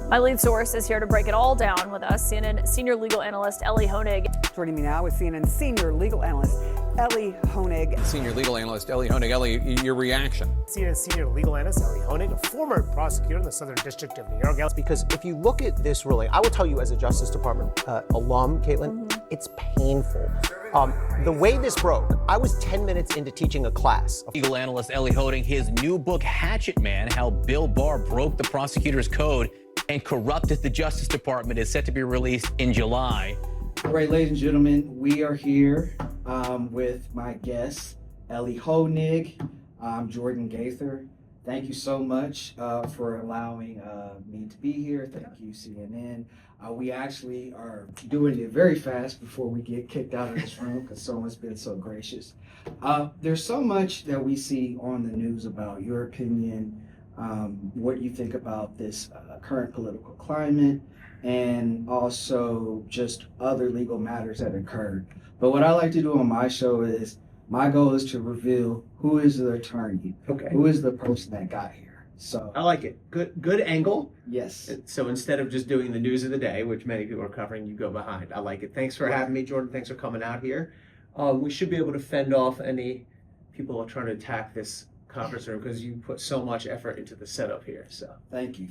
My lead source is here to break it all down with us, CNN senior legal analyst Elie Honig. Joining me now is CNN senior legal analyst Elie Honig. Senior legal analyst Elie Honig. Elie, your reaction? CNN senior legal analyst Elie Honig, a former prosecutor in the Southern District of New York. Because if you look at this ruling, I will tell you as a Justice Department alum, Caitlin, it's painful. The way this broke, I was 10 minutes into teaching a class. Legal analyst Elie Honig, his new book, Hatchet Man, How Bill Barr Broke the Prosecutor's Code and Corrupted the Justice Department, is set to be released in July. All right, ladies and gentlemen, we are here with my guest, Elie Honig. I'm Jordan Gaither. Thank you so much for allowing me to be here. Thank you, CNN. We actually are doing it very fast before we get kicked out of this room because someone's been so gracious. There's so much that we see on the news about your opinion, what you think about this current political climate, and also just other legal matters that occurred. But what I like to do on my show is, my goal is to reveal who is the attorney, who is the person that got here. So I like it. Good angle. Yes. So instead of just doing the news of the day, which many people are covering, you go behind. I like it. Thanks for having me, Jordan. Thanks for coming out here. We should be able to fend off any people who are trying to attack this conference room because you put so much effort into the setup here. So thank you.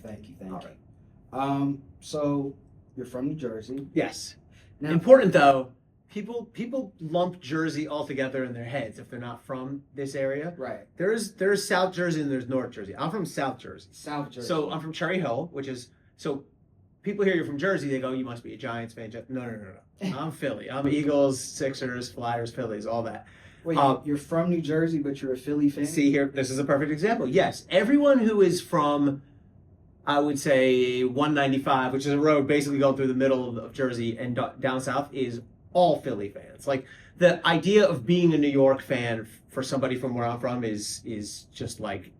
So you're from New Jersey. Yes. Now, important though, people lump Jersey all together in their heads if they're not from this area. Right. There's South Jersey and there's North Jersey. I'm from South Jersey. South Jersey. So I'm from Cherry Hill, which is, so people hear you're from Jersey, they go, you must be a Giants fan. No. I'm Philly. I'm Eagles, Sixers, Flyers, Phillies, all that. Wait, you're from New Jersey, but you're a Philly fan? See here, this is a perfect example. Yes, everyone who is from, I would say 195, which is a road basically going through the middle of Jersey and down south, is all Philly fans. Like, the idea of being a New York fan for somebody from where I'm from is just like,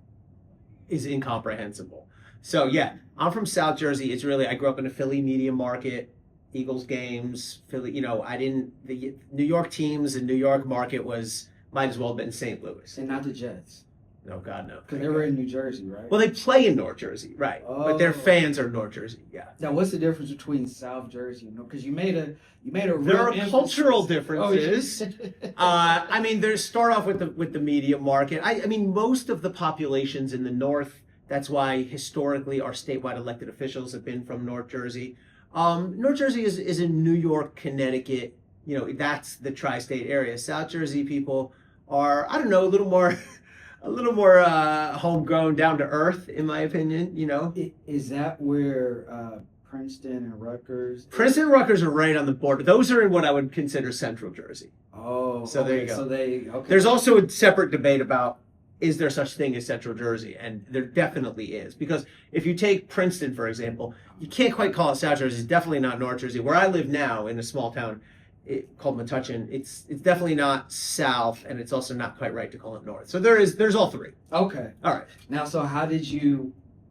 is incomprehensible. So yeah, I'm from South Jersey. It's really, I grew up in a Philly media market, Eagles games, Philly, the New York teams and New York market might as well have been St. Louis. And not the Jets. No, God, no. Because they were in New Jersey, right? Well, they play in North Jersey, right. Oh. But their fans are North Jersey, yeah. Now, what's the difference between South Jersey and North? Because you made a real There are emphasis. cultural differences. There's start off with the media market. I mean, most of the populations in the North, that's why historically our statewide elected officials have been from North Jersey. North Jersey is in New York, Connecticut. That's the tri-state area. South Jersey people are, I don't know, a little more homegrown, down to earth, in my opinion. Is that where Princeton and Rutgers? Princeton and Rutgers are right on the border. Those are in what I would consider Central Jersey. Oh, so there you go. So There's also a separate debate about, is there such thing as Central Jersey? And there definitely is. Because if you take Princeton, for example, you can't quite call it South Jersey. It's definitely not North Jersey. Where I live now, in a small town called Metuchen, it's definitely not South, and it's also not quite right to call it North. So there's all three. Okay. All right. Now, so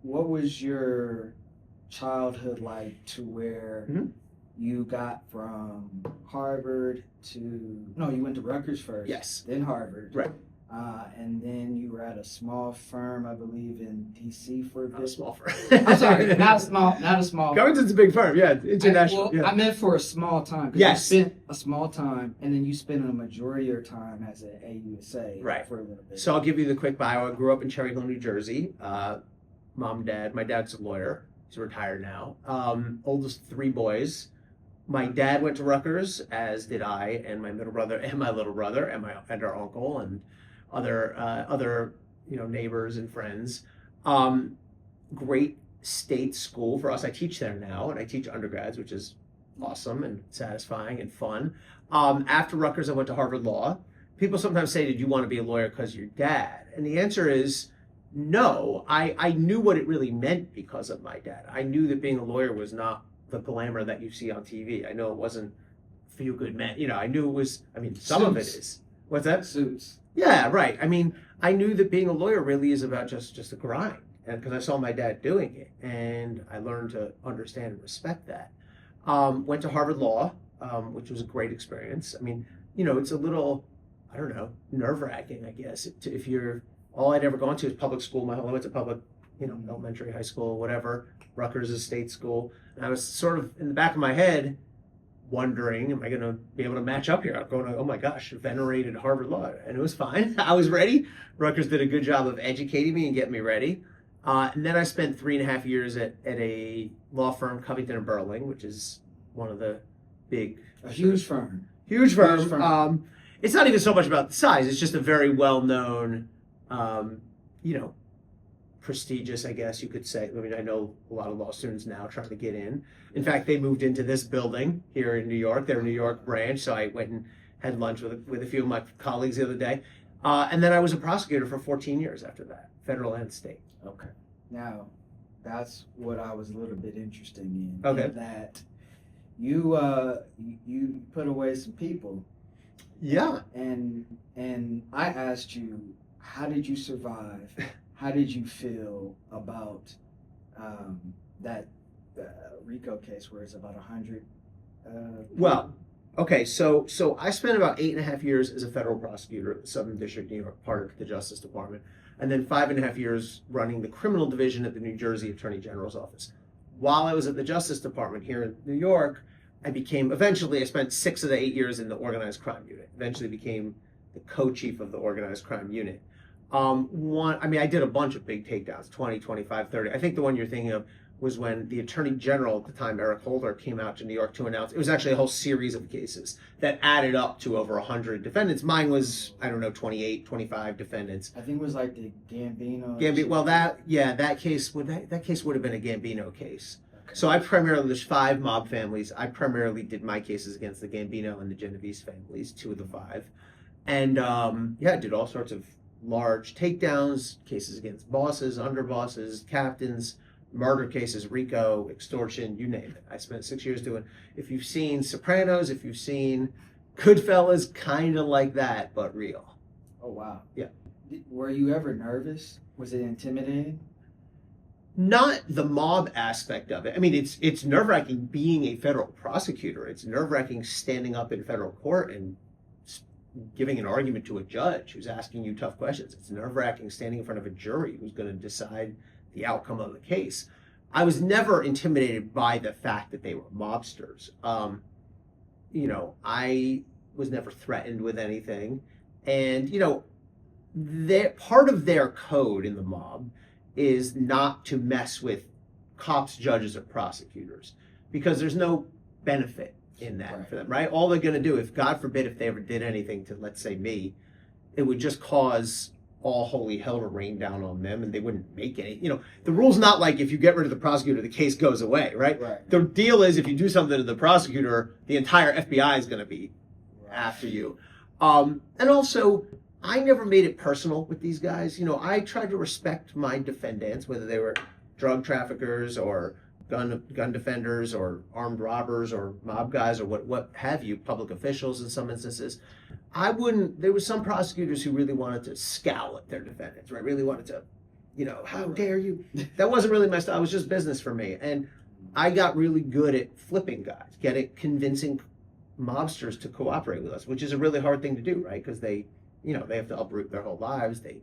what was your childhood like to where you got from Harvard no, you went to Rutgers first. Yes. Then Harvard. Right. And then you were at a small firm, I believe, in D.C. for a bit. Not a small firm. I'm sorry, not a small. Covington's a big firm, yeah, international. I meant for a small time. Yes. You spent a small time, and then you spent a majority of your time as an AUSA for a little bit. So I'll give you the quick bio. I grew up in Cherry Hill, New Jersey. Mom, dad. My dad's a lawyer. He's retired now. Oldest three boys. My dad went to Rutgers, as did I, and my middle brother, and my little brother, and our uncle, and other neighbors and friends. Great state school for us. I teach there now, and I teach undergrads, which is awesome and satisfying and fun. After Rutgers, I went to Harvard Law. People sometimes say, did you want to be a lawyer because of your dad? And the answer is no. I knew what it really meant because of my dad. I knew that being a lawyer was not the glamour that you see on TV. I know it wasn't feel good men. I knew it was, some of it is. What's that? Suits. Yeah, right. I knew that being a lawyer really is about just a grind. And because I saw my dad doing it, and I learned to understand and respect that. Went to Harvard Law, which was a great experience. It's a little, I don't know, nerve-wracking, I guess. If you're, all I'd ever gone to is public school. I went to public elementary, high school, whatever. Rutgers is state school. And I was sort of in the back of my head wondering, am I going to be able to match up here? I'm going, oh my gosh, venerated Harvard Law. And it was fine. I was ready. Rutgers did a good job of educating me and getting me ready. And then I spent 3.5 years at a law firm, Covington and Burling, which is one of the big... A huge firm. Huge firm. It's not even so much about the size. It's just a very well-known, prestigious, I guess you could say. I mean, I know a lot of law students now trying to get in. In fact, they moved into this building here in New York, their New York branch. So I went and had lunch with a few of my colleagues the other day. And then I was a prosecutor for 14 years after that, federal and state. Okay. Now, that's what I was a little bit interested in. Okay. In that you put away some people. Yeah. And I asked you, how did you survive? How did you feel about that RICO case where it's about 100? Well, okay, so I spent about 8.5 years as a federal prosecutor at the Southern District, New York, part of the Justice Department, and then 5.5 years running the criminal division at the New Jersey Attorney General's office. While I was at the Justice Department here in New York, I spent 6 of the 8 years in the organized crime unit. Eventually became the co-chief of the organized crime unit. I did a bunch of big takedowns, 20, 25, 30. I think the one you're thinking of was when the Attorney General at the time, Eric Holder, came out to New York to announce, it was actually a whole series of cases that added up to over 100 defendants. Mine was, 28, 25 defendants. I think it was like the Gambino. Well, that case would have been a Gambino case. Okay. So there's 5 mob families. I primarily did my cases against the Gambino and the Genovese families, 2 of the 5. And I did all sorts of large takedowns, cases against bosses, underbosses, captains, murder cases, RICO, extortion, you name it. I spent 6 years doing. If you've seen Sopranos, if you've seen Goodfellas, kind of like that, but real. Oh, wow. Yeah. Were you ever nervous? Was it intimidating? Not the mob aspect of it. I mean, it's nerve-wracking being a federal prosecutor. It's nerve-wracking standing up in federal court and giving an argument to a judge who's asking you tough questions. It's nerve-wracking standing in front of a jury who's going to decide the outcome of the case. I was never intimidated by the fact that they were mobsters. I was never threatened with anything. And, part of their code in the mob is not to mess with cops, judges, or prosecutors because there's no benefit in that for them, right? All they're going to do, if God forbid, if they ever did anything to, let's say, me, it would just cause all holy hell to rain down on them, and they wouldn't make any. The rule's not like if you get rid of the prosecutor, the case goes away, right? The deal is if you do something to the prosecutor, the entire FBI is going to be after you. And also, I never made it personal with these guys. I tried to respect my defendants, whether they were drug traffickers or gun defenders or armed robbers or mob guys or what have you, public officials in some instances. There was some prosecutors who really wanted to scowl at their defendants, right? Really wanted to, how dare you? That wasn't really my style. It was just business for me. And I got really good at flipping guys, convincing mobsters to cooperate with us, which is a really hard thing to do, right? Because they have to uproot their whole lives. They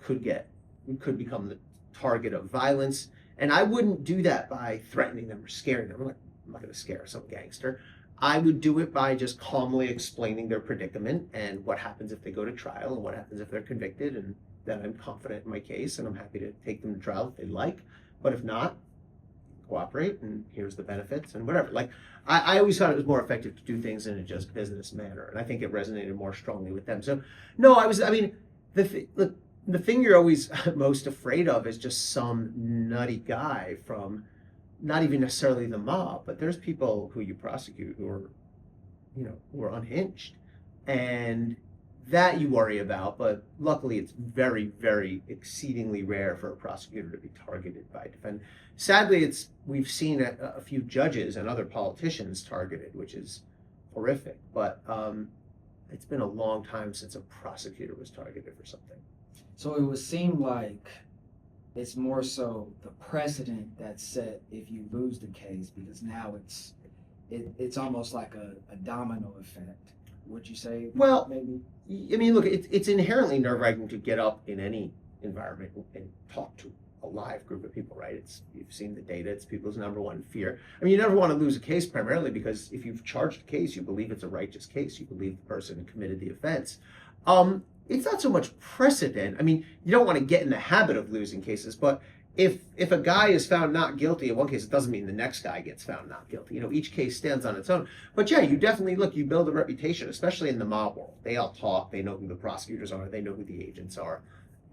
could become the target of violence. And I wouldn't do that by threatening them or scaring them. I'm not going to scare some gangster. I would do it by just calmly explaining their predicament and what happens if they go to trial and what happens if they're convicted, and that I'm confident in my case and I'm happy to take them to trial if they like. But if not, cooperate and here's the benefits and whatever. I always thought it was more effective to do things in a just business manner, and I think it resonated more strongly with them. So, no, the thing you're always most afraid of is just some nutty guy from not even necessarily the mob, but there's people who you prosecute who are unhinged, and that you worry about. But luckily, it's very, very exceedingly rare for a prosecutor to be targeted by a defendant. Sadly, we've seen a few judges and other politicians targeted, which is horrific. But it's been a long time since a prosecutor was targeted for something. So it would seem like it's more so the precedent that's set if you lose the case, because now it's almost like a domino effect. Would you say? Well, maybe. I mean, look, it's inherently nerve-wracking to get up in any environment and talk to a live group of people, right? You've seen the data. It's people's number one fear. I mean, you never want to lose a case primarily because if you've charged a case, you believe it's a righteous case. You believe the person who committed the offense. It's not so much precedent. I mean, you don't want to get in the habit of losing cases, but if a guy is found not guilty in one case, it doesn't mean the next guy gets found not guilty. You know, each case stands on its own. But yeah, you definitely you build a reputation, especially in the mob world. They all talk. They know who the prosecutors are. They know who the agents are.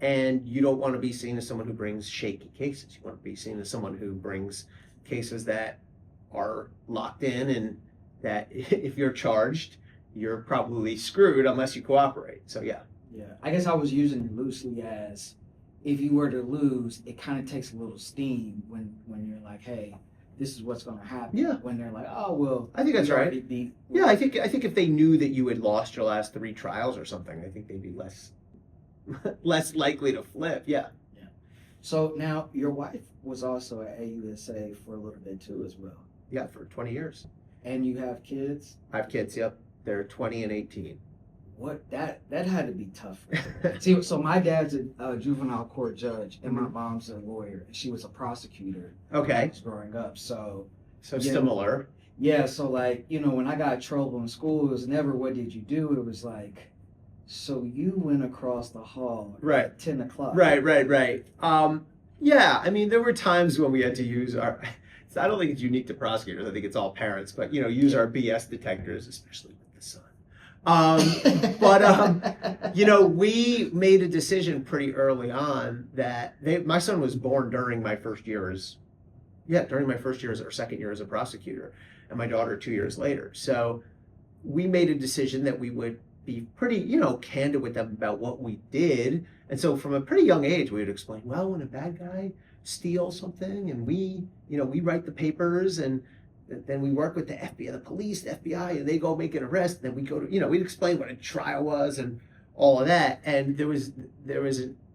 And you don't want to be seen as someone who brings shaky cases. You want to be seen as someone who brings cases that are locked in and that if you're charged, you're probably screwed unless you cooperate. So yeah. Yeah, I guess I was using it loosely as if you were to lose, it kind of takes a little steam when you're like, hey, this is what's going to happen. Yeah. When they're like, oh, well, I think that's right. Beat. Yeah, I think if they knew that you had lost your last 3 trials or something, I think they'd be less likely to flip. Yeah. Yeah. So now your wife was also at AUSA for a little bit too as well. Yeah, for 20 years. And you have kids? I have kids, yep. They're 20 and 18. What that had to be tough. See, so my dad's a juvenile court judge, and my mom's a lawyer, and she was a prosecutor. Okay. When I was growing up, so similar. Yeah, so like when I got in trouble in school, it was never what did you do. It was like, so you went across the hall at 10 o'clock. Right. Yeah, I mean there were times when we had to use our. I don't think it's unique to prosecutors. I think it's all parents, but use our BS detectors, especially with the son. We made a decision pretty early on that my son was born during my first year or second year as a prosecutor, and my daughter 2 years later. So we made a decision that we would be pretty, candid with them about what we did. And so from a pretty young age, we would explain, well, when a bad guy steals something and we write the papers and then we work with the FBI, the police, the FBI, and they go make an arrest. Then we go to, we'd explain what a trial was and all of that. And there was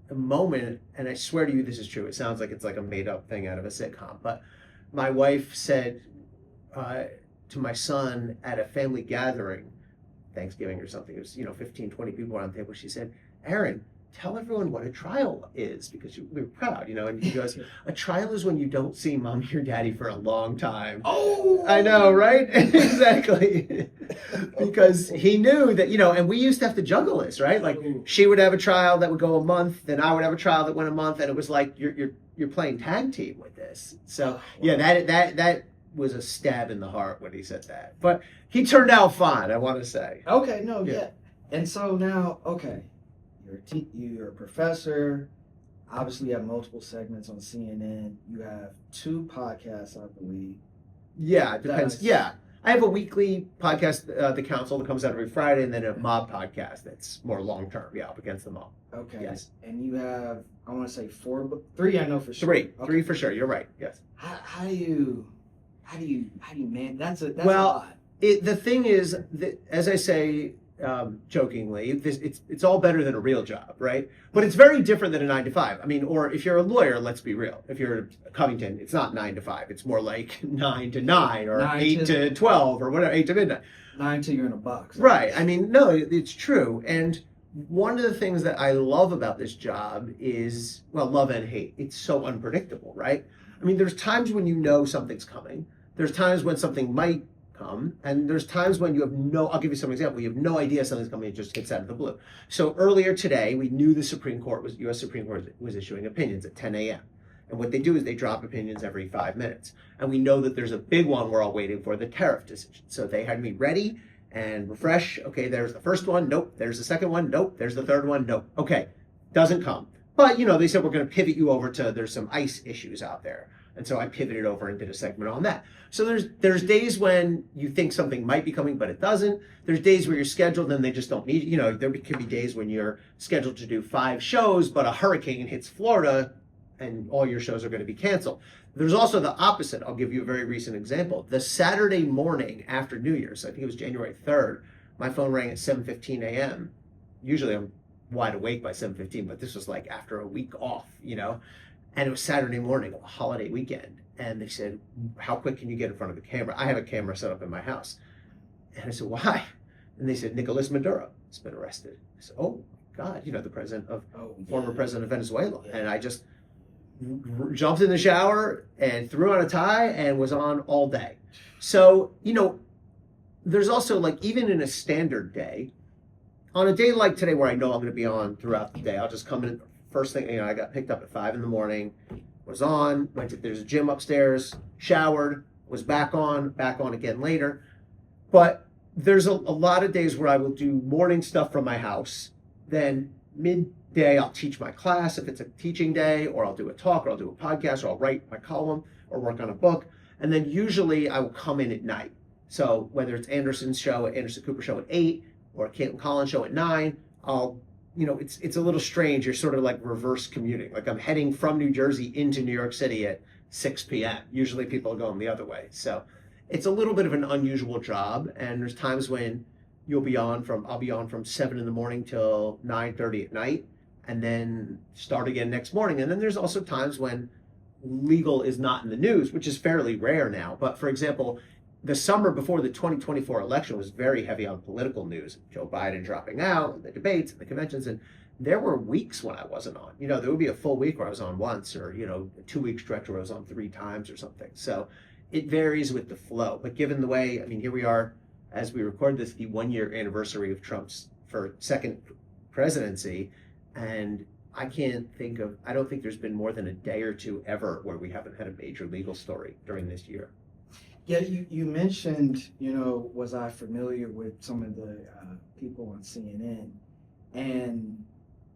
a moment, and I swear to you, this is true. It sounds like it's like a made up thing out of a sitcom. But my wife said to my son at a family gathering, Thanksgiving or something, it was, 15, 20 people around the table. She said, Aaron, tell everyone what a trial is, because we were proud, and he goes, a trial is when you don't see mommy or daddy for a long time. Oh, I know, right? Exactly. Because he knew that, and we used to have to juggle this, right? Like she would have a trial that would go a month, then I would have a trial that went a month, and it was like you're playing tag team with this. So yeah, that was a stab in the heart when he said that. But he turned out fine, I want to say. Okay, no, yeah. And so now, okay. You're a professor. Obviously, you have multiple segments on CNN. You have 2 podcasts, I believe. Yeah, it depends. I have a weekly podcast, The Council, that comes out every Friday, and then a mob podcast that's more long term. Yeah, Up Against the Mob. Okay. Yes. And you have, I want to say 3. I know for sure. 3. 3 for sure. You're right. Yes. How do you man? That's a lot. The thing is that, as I say, jokingly, it's all better than a real job, right? But it's very different than a 9 to 5. I mean, or if you're a lawyer, let's be real. If you're at Covington, it's not 9 to 5. It's more like 9 to 9 or 8 to 12 or whatever, 8 to midnight. 9 till you're in a box. Right. I mean, no, it's true. And one of the things that I love about this job is, well, love and hate. It's so unpredictable, right? I mean, there's times when something's coming. There's times when something might come, and there's times when I'll give you some example, you have no idea something's coming, it just hits out of the blue. So earlier today, we knew the U.S. Supreme Court was issuing opinions at 10 a.m. And what they do is they drop opinions every 5 minutes. And we know that there's a big one we're all waiting for, the tariff decision. So they had me ready and refresh. Okay, there's the first one. Nope. There's the second one. Nope. There's the third one. Nope. Okay, doesn't come. But, they said we're going to pivot you over to, there's some ICE issues out there. And so I pivoted over and did a segment on that. So there's days when you think something might be coming, but it doesn't. There's days where you're scheduled and they just don't need you. There could be days when you're scheduled to do 5 shows, but a hurricane hits Florida and all your shows are going to be canceled. There's also the opposite. I'll give you a very recent example. The Saturday morning after New Year's, I think it was January 3rd, my phone rang at 7:15 a.m. Usually I'm wide awake by 7:15, but this was like after a week off, And it was Saturday morning, a holiday weekend. And they said, how quick can you get in front of the camera? I have a camera set up in my house. And I said, why? And they said, Nicolas Maduro has been arrested. I said, oh, God, the former president of Venezuela. Yeah. And I just, jumped in the shower and threw on a tie and was on all day. So, there's also like, even in a standard day, on a day like today where I know I'm going to be on throughout the day, I'll just come in first thing, I got picked up at 5 a.m, was on, there's a gym upstairs, showered, was back on again later. But there's a lot of days where I will do morning stuff from my house. Then midday, I'll teach my class if it's a teaching day, or I'll do a talk, or I'll do a podcast, or I'll write my column, or work on a book. And then usually I will come in at night. So whether it's Anderson Cooper show at 8, or Caitlin Collins show at 9, it's a little strange. You're sort of like reverse commuting. Like I'm heading from New Jersey into New York City at 6 p.m. Usually people are going the other way. So it's a little bit of an unusual job. And there's times when I'll be on from 7 a.m. till 9:30 at night, and then start again next morning. And then there's also times when legal is not in the news, which is fairly rare now. But for example, the summer before the 2024 election was very heavy on political news. Joe Biden dropping out, the debates, and the conventions, and there were weeks when I wasn't on. There would be a full week where I was on once, or a 2-week stretch where I was on 3 times or something. So it varies with the flow. But given the way, here we are, as we record this, the 1-year anniversary of Trump's second presidency, and I don't think there's been more than a day or two ever where we haven't had a major legal story during this year. Yeah, you mentioned, was I familiar with some of the people on CNN? And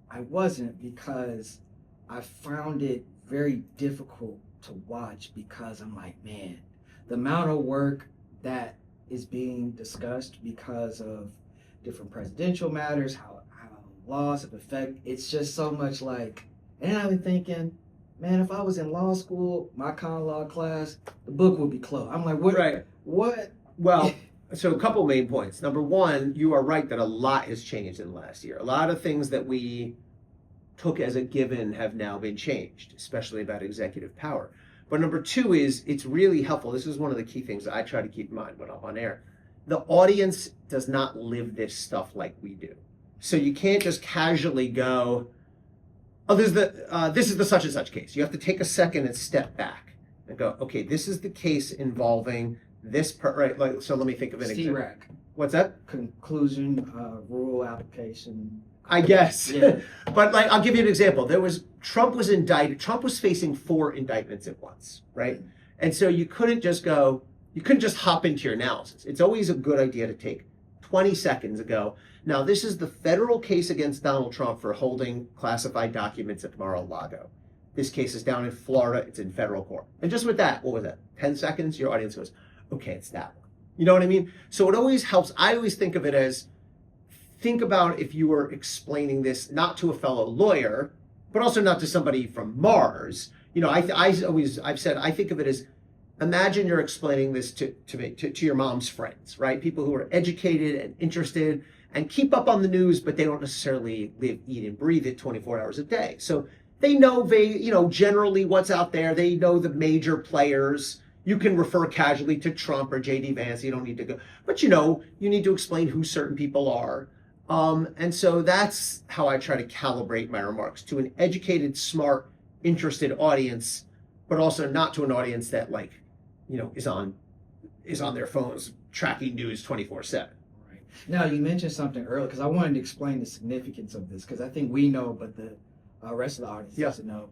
I wasn't, because I found it very difficult to watch, because I'm like, man, the amount of work that is being discussed because of different presidential matters, how laws have affected, it's just so much like, and I've been thinking, man, if I was in law school, my common law class, the book would be closed. I'm like, what? Right. What? Well, so a couple main points. Number one, you are right that a lot has changed in the last year. A lot of things that we took as a given have now been changed, especially about executive power. But number two is, it's really helpful. This is one of the key things that I try to keep in mind when I'm on air. The audience does not live this stuff like we do. So you can't just casually go, oh, this is the such and such case. You have to take a second and step back and go, okay, this is the case involving this part, right? Like, so let me think of an example. CRAC. What's that? Conclusion, rule application. I guess. Yeah. But I'll give you an example. Trump was indicted. Trump was facing 4 indictments at once, right? And so you couldn't just hop into your analysis. It's always a good idea to take 20 seconds and go, now this is the federal case against Donald Trump for holding classified documents at Mar-a-Lago. This case is down in Florida. It's in federal court. And just with that, what was that? 10 seconds, your audience goes, okay, it's that one. You know what I mean? So it always helps. I always think of it as, think about if you were explaining this not to a fellow lawyer, but also not to somebody from Mars. I've said, I think of it as, imagine you're explaining this to your mom's friends, right? People who are educated and interested and keep up on the news, but they don't necessarily live, eat, and breathe it 24 hours a day. So they know generally what's out there. They know the major players. You can refer casually to Trump or J.D. Vance. You don't need to go, but you need to explain who certain people are. And so that's how I try to calibrate my remarks to an educated, smart, interested audience, but also not to an audience that is on their phones tracking news 24/7. Right. Now, you mentioned something earlier, because I wanted to explain the significance of this, because I think we know, but the rest of the audience doesn't know.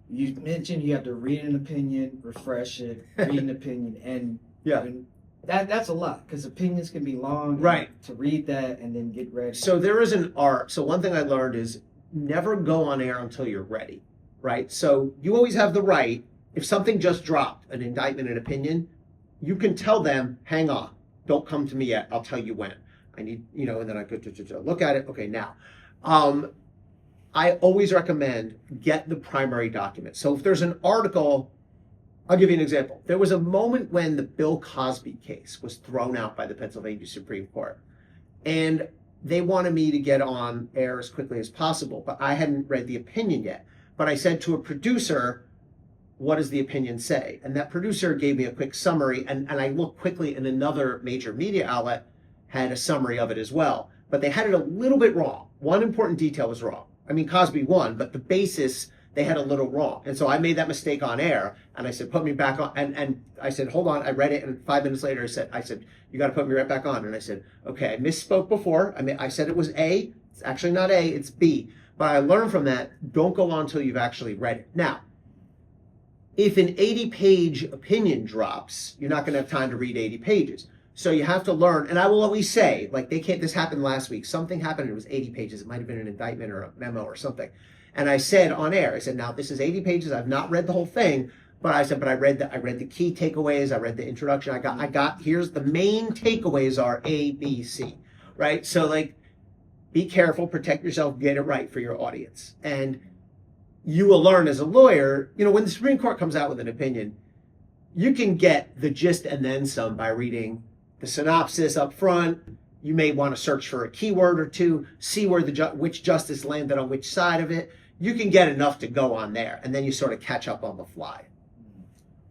You mentioned you have to read an opinion, refresh it, read an opinion, and that's a lot, because opinions can be long. Right. To read that and then get ready. So there is an art. So one thing I learned is never go on air until you're ready, right? So you always have the right, if something just dropped, an indictment, an opinion, you can tell them, hang on, don't come to me yet, I'll tell you when. I need, and then I go to look at it. Okay, now. I always recommend get the primary document. So if there's an article, I'll give you an example. There was a moment when the Bill Cosby case was thrown out by the Pennsylvania Supreme Court, and they wanted me to get on air as quickly as possible, but I hadn't read the opinion yet. But I said to a producer, what does the opinion say? And that producer gave me a quick summary, and I looked quickly, and another major media outlet had a summary of it as well. But they had it a little bit wrong. One important detail was wrong. I mean, Cosby won, but the basis they had a little wrong. And so I made that mistake on air, and I said, put me back on. And I said, hold on. I read it, and 5 minutes later, I said, you got to put me right back on. And I said, okay, I misspoke before. I said it was A. It's actually not A, it's B. But I learned from that, don't go on until you've actually read it. Now, if an 80-page opinion drops, you're not going to have time to read 80 pages. So you have to learn, and I will always say, like, this happened last week. Something happened, and it was 80 pages. It might have been an indictment or a memo or something. And I said on air, I said, now this is 80 pages. I've not read the whole thing, but I said, but I read the key takeaways. I read the introduction. I got, here's the main takeaways are A, B, C, right? So like, be careful, protect yourself, get it right for your audience. And you will learn as a lawyer, when the Supreme Court comes out with an opinion, you can get the gist and then some by reading the synopsis up front. You may want to search for a keyword or two, see where which justice landed on which side of it. You can get enough to go on there, and then you sort of catch up on the fly.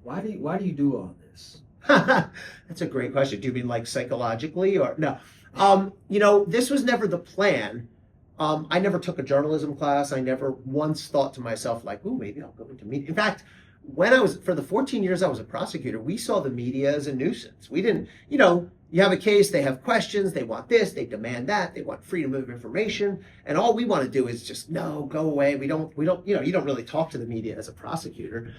Why do you do all this? That's a great question. Do you mean like psychologically or no? This was never the plan. I never took a journalism class. I never once thought to myself like, ooh, maybe I'll go into media. In fact, for the 14 years I was a prosecutor, we saw the media as a nuisance. We didn't, you have a case, they have questions, they want this, they demand that, they want freedom of information, and all we want to do is just, no, go away. We don't, you don't really talk to the media as a prosecutor.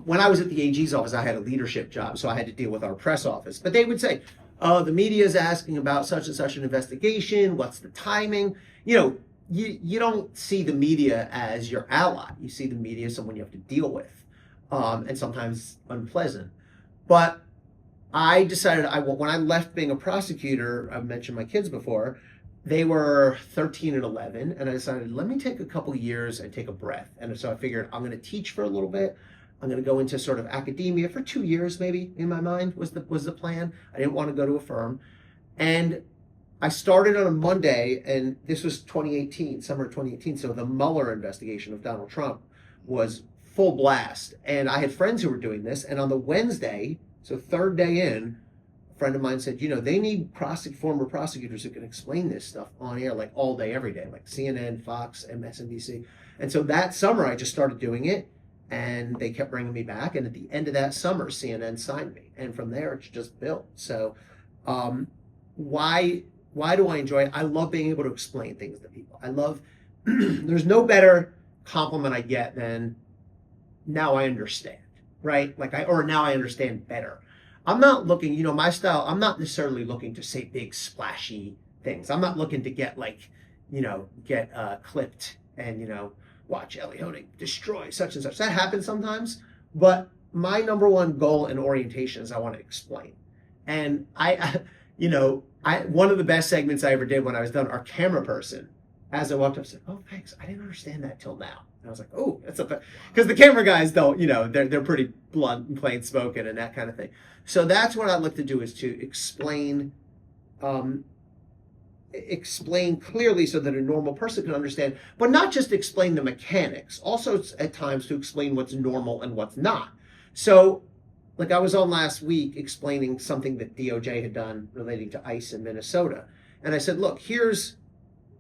When I was at the AG's office, I had a leadership job, so I had to deal with our press office. But they would say, the media is asking about such and such an investigation, what's the timing? You don't see the media as your ally. You see the media as someone you have to deal with, and sometimes unpleasant. But I decided when I left being a prosecutor, I've mentioned my kids before, they were 13 and 11, and I decided, let me take a couple of years and take a breath. And so I figured I'm going to teach for a little bit. I'm going to go into sort of academia for 2 years, maybe, in my mind was the plan. I didn't want to go to a firm. And I started on a Monday, and this was 2018, summer of 2018. So the Mueller investigation of Donald Trump was full blast. And I had friends who were doing this. And on the Wednesday, so third day in, a friend of mine said, they need former prosecutors who can explain this stuff on air, like all day, every day, like CNN, Fox, MSNBC. And so that summer, I just started doing it, and they kept bringing me back. And at the end of that summer, CNN signed me. And from there, it's just built. So why do I enjoy it? I love being able to explain things to people. I love, there's no better compliment I get than, now I understand. Right? Or now I understand better. I'm not looking, my style, I'm not necessarily looking to say big splashy things. I'm not looking to get clipped and, watch Elie Honig destroy such and such. That happens sometimes, but my number one goal and orientation is I want to explain. And one of the best segments I ever did when I was done, our camera person, as I walked up, said, "Oh, thanks. I didn't understand that till now." And I was like, "Oh, that's because the camera guys don't, they're pretty blunt and plain spoken and that kind of thing." So that's what I look to do, is to explain clearly so that a normal person can understand, but not just explain the mechanics. Also, at times to explain what's normal and what's not. So, like I was on last week explaining something that DOJ had done relating to ICE in Minnesota, and I said, "Look, here's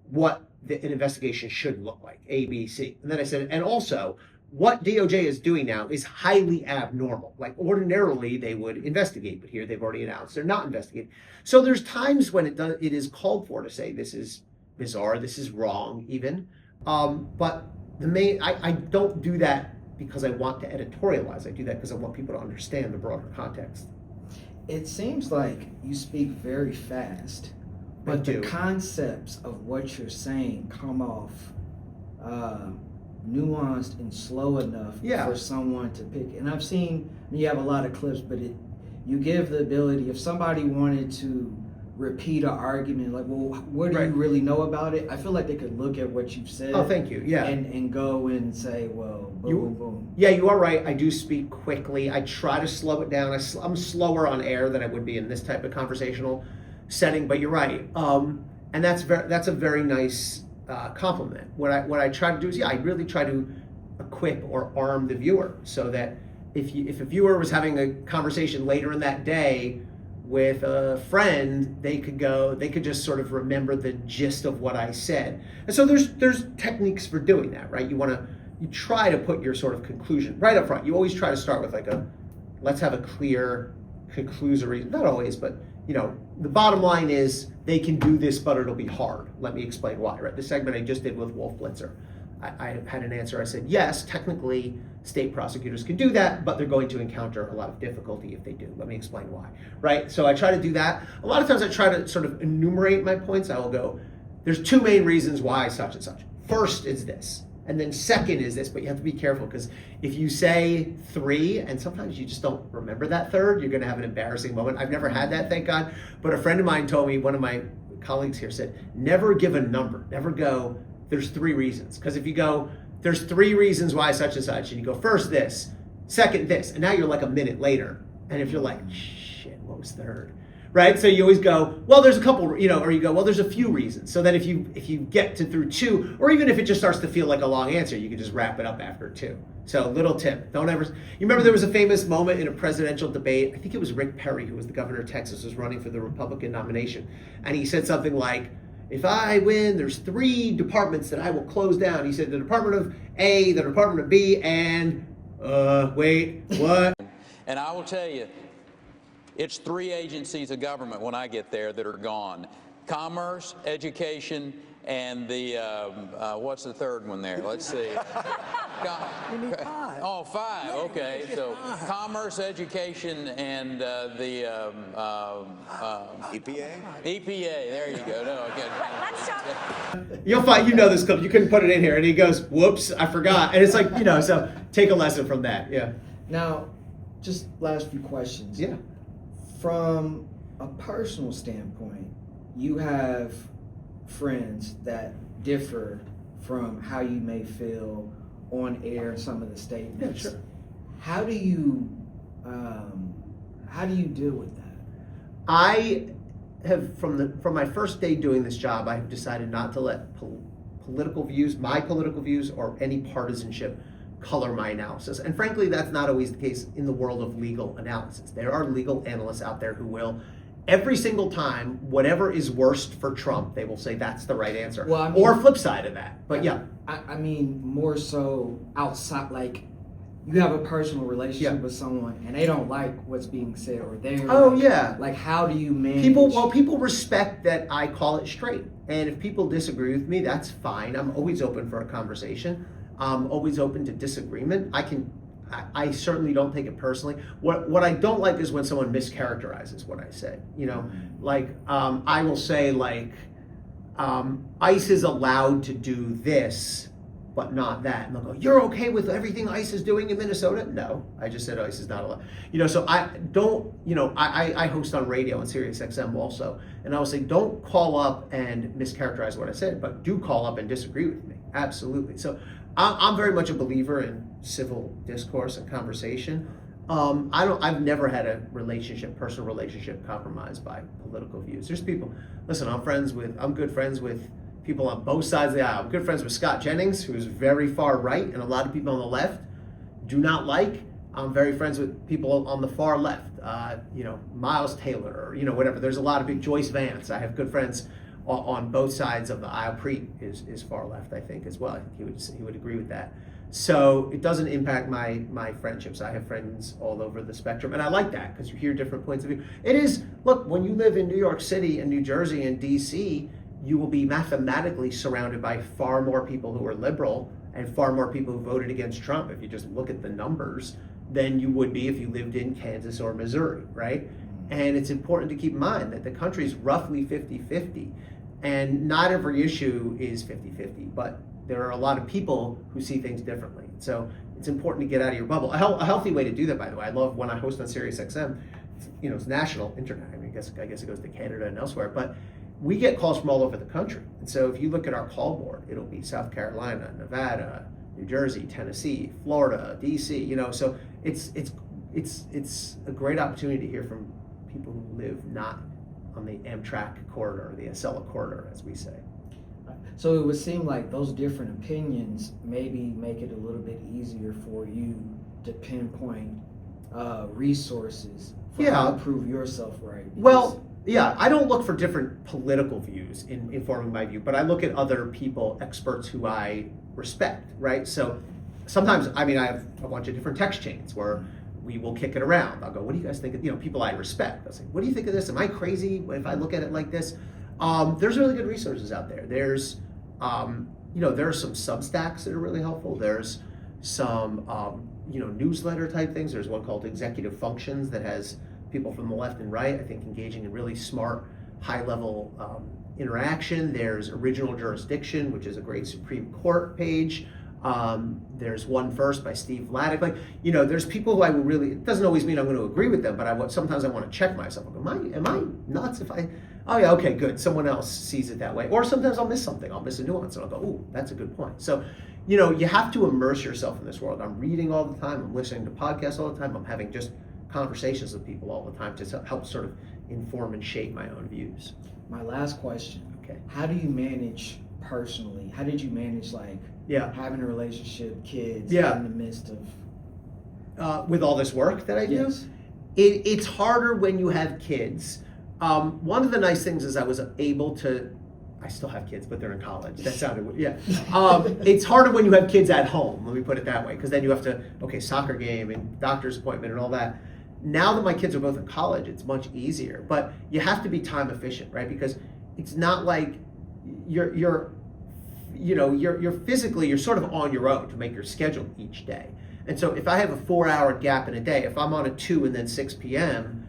what an investigation should look like, A, B, C." And then I said, and also, what DOJ is doing now is highly abnormal. Like ordinarily they would investigate, but here they've already announced they're not investigating. So there's times when it is called for to say this is bizarre, this is wrong even. But I don't do that because I want to editorialize. I do that because I want people to understand the broader context. It seems like you speak very fast, but the concepts of what you're saying come off nuanced and slow enough for someone to pick. And I've seen, you have a lot of clips, but you give the ability, if somebody wanted to repeat an argument, like, well, what do you really know about it? I feel like they could look at what you've said. Oh, thank you. Yeah. And go and say, well, boom, boom. Yeah, you are right. I do speak quickly. I try to slow it down. I'm slower on air than I would be in this type of conversational setting, but you're right. And that's a very nice compliment. What I try to do is, I really try to equip or arm the viewer so that if a viewer was having a conversation later in that day with a friend, they could just sort of remember the gist of what I said. And so there's techniques for doing that, right? You want you try to put your sort of conclusion right up front. You always try to start with like let's have a clear conclusory, not always, but the bottom line is they can do this, but it'll be hard. Let me explain why, right? The segment I just did with Wolf Blitzer, I had an answer. I said, yes, technically state prosecutors can do that, but they're going to encounter a lot of difficulty if they do. Let me explain why, right? So I try to do that. A lot of times I try to sort of enumerate my points. I will go, there's two main reasons why such and such. First is this, and then second is this, but you have to be careful because if you say three, and sometimes you just don't remember that third, you're gonna have an embarrassing moment. I've never had that, thank God, but a friend of mine told me, one of my colleagues here said, never give a number, never go, there's three reasons. Because if you go, there's three reasons why such and such, and you go first this, second this, and now you're like a minute later, and if you're like, shit, what was third? Right? So you always go, well, there's a couple, or you go, well, there's a few reasons. So then if you get through two, or even if it just starts to feel like a long answer, you can just wrap it up after two. So little tip, don't ever, you remember there was a famous moment in a presidential debate, I think it was Rick Perry, who was the governor of Texas, was running for the Republican nomination. And he said something like, if I win, there's three departments that I will close down. He said the Department of A, the Department of B, and, wait, what? And I will tell you, it's three agencies of government when I get there that are gone. Commerce, education, and the, what's the third one there? Let's see. You need five. Oh, five, okay. So commerce, education, and the EPA? EPA, there you go. No, okay. Let's talk. You'll find, this clip, you couldn't put it in here. And he goes, whoops, I forgot. And it's like, so take a lesson from that, yeah. Now, just last few questions. Yeah. From a personal standpoint, you have friends that differ from how you may feel on air in some of the statements. Yeah, sure. How do you deal with that? I have, from my first day doing this job, I have decided not to let political views, my political views, or any partisanship color my analysis. And frankly, that's not always the case in the world of legal analysis. There are legal analysts out there who will, every single time, whatever is worst for Trump, they will say that's the right answer. Well, I mean, or flip side of that. But yeah. I mean, more so outside, like you have a personal relationship Yeah. with someone and they don't like what's being said, or they're like, how do you manage? People respect that I call it straight. And if people disagree with me, that's fine. I'm always open for a conversation. I'm always open to disagreement. I certainly don't take it personally. What I don't like is when someone mischaracterizes what I say. I will say ICE is allowed to do this, but not that. And they'll go, you're okay with everything ICE is doing in Minnesota? No, I just said ICE is not allowed. So I don't, I host on radio on Sirius XM also. And I will say, don't call up and mischaracterize what I said, but do call up and disagree with me. Absolutely. So I'm very much a believer in civil discourse and conversation. I've never had a personal relationship compromised by political views. There's people, listen, I'm good friends with people on both sides of the aisle. I'm good friends with Scott Jennings, who's very far right, and a lot of people on the left do not like. I'm very friends with people on the far left, Miles Taylor, or whatever. There's a lot of Joyce Vance. I have good friends on both sides of the aisle. Preet is far left, I think, as well. I think he would agree with that. So it doesn't impact my friendships. I have friends all over the spectrum, and I like that because you hear different points of view. It is, look, when you live in New York City and New Jersey and DC, you will be mathematically surrounded by far more people who are liberal and far more people who voted against Trump, if you just look at the numbers, than you would be if you lived in Kansas or Missouri, right? And it's important to keep in mind that the country is roughly 50-50, and not every issue is 50-50, but there are a lot of people who see things differently. So it's important to get out of your bubble. A healthy way to do that, by the way, I love when I host on Sirius XM, it's national internet. I guess it goes to Canada and elsewhere, but we get calls from all over the country. And so if you look at our call board, it'll be South Carolina, Nevada, New Jersey, Tennessee, Florida, DC, so it's a great opportunity to hear from people who live not on the Amtrak corridor, the Acela corridor, as we say. So it would seem like those different opinions maybe make it a little bit easier for you to pinpoint resources for how to prove yourself right. Well, yeah, I don't look for different political views in informing my view, but I look at other people, experts who I respect, right? So sometimes, I mean, I have a bunch of different text chains where we will kick it around. I'll go, what do you guys think of, people I respect. I'll say, what do you think of this? Am I crazy if I look at it like this? There's really good resources out there. There's, there are some Substacks that are really helpful. There's some, newsletter type things. There's one called Executive Functions that has people from the left and right, I think, engaging in really smart, high-level interaction. There's Original Jurisdiction, which is a great Supreme Court page. There's One First by Steve Vladeck. There's people who I would really, it doesn't always mean I'm going to agree with them, but sometimes I want to check myself. I go, am I nuts if oh yeah, okay, good. Someone else sees it that way. Or sometimes I'll miss something. I'll miss a nuance and I'll go, ooh, that's a good point. So, you have to immerse yourself in this world. I'm reading all the time. I'm listening to podcasts all the time. I'm having just conversations with people all the time to help sort of inform and shape my own views. My last question. Okay. How do you manage personally? How did you manage having a relationship, kids, in the midst of with all this work that I do? Yes. It's harder when you have kids. One of the nice things is I was able to, I still have kids, but they're in college. That sounded weird. Yeah. It's harder when you have kids at home, let me put it that way, because then you have to, soccer game and doctor's appointment and all that. Now that my kids are both in college, it's much easier, but you have to be time efficient, right? Because it's not like you're physically, you're sort of on your own to make your schedule each day. And so if I have a 4-hour gap in a day, if I'm on at 2 and then 6 p.m.,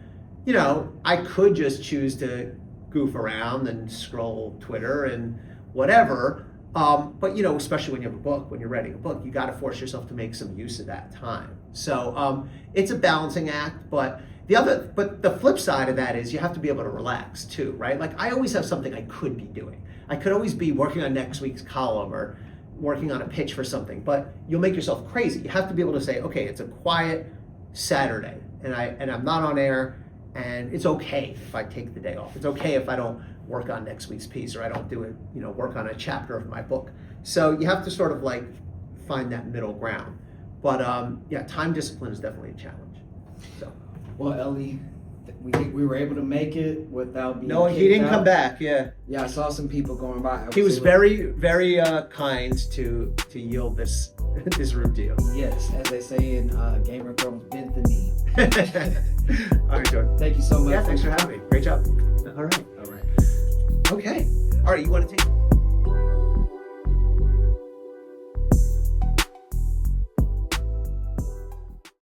I could just choose to goof around and scroll Twitter and whatever. But especially when you have a book, when you're writing a book, you got to force yourself to make some use of that time. So it's a balancing act, but the flip side of that is you have to be able to relax too, right? Like I always have something I could be doing. I could always be working on next week's column or working on a pitch for something, but you'll make yourself crazy. You have to be able to say, okay, it's a quiet Saturday and I'm not on air, and it's okay if I take the day off. It's okay if I don't work on next week's piece or I don't do it, work on a chapter of my book. So you have to sort of find that middle ground. But time discipline is definitely a challenge. So. Well, Elie, we were able to make it without being No, he didn't come back. Yeah. Yeah, I saw some people going by. He was very, very kind to yield this room deal. Yes, as they say in Game of Thrones, bend the knee. All right, Jordan. Thank you so much. Yeah, thanks for having me. Great job. All right. Okay. All right, you want to take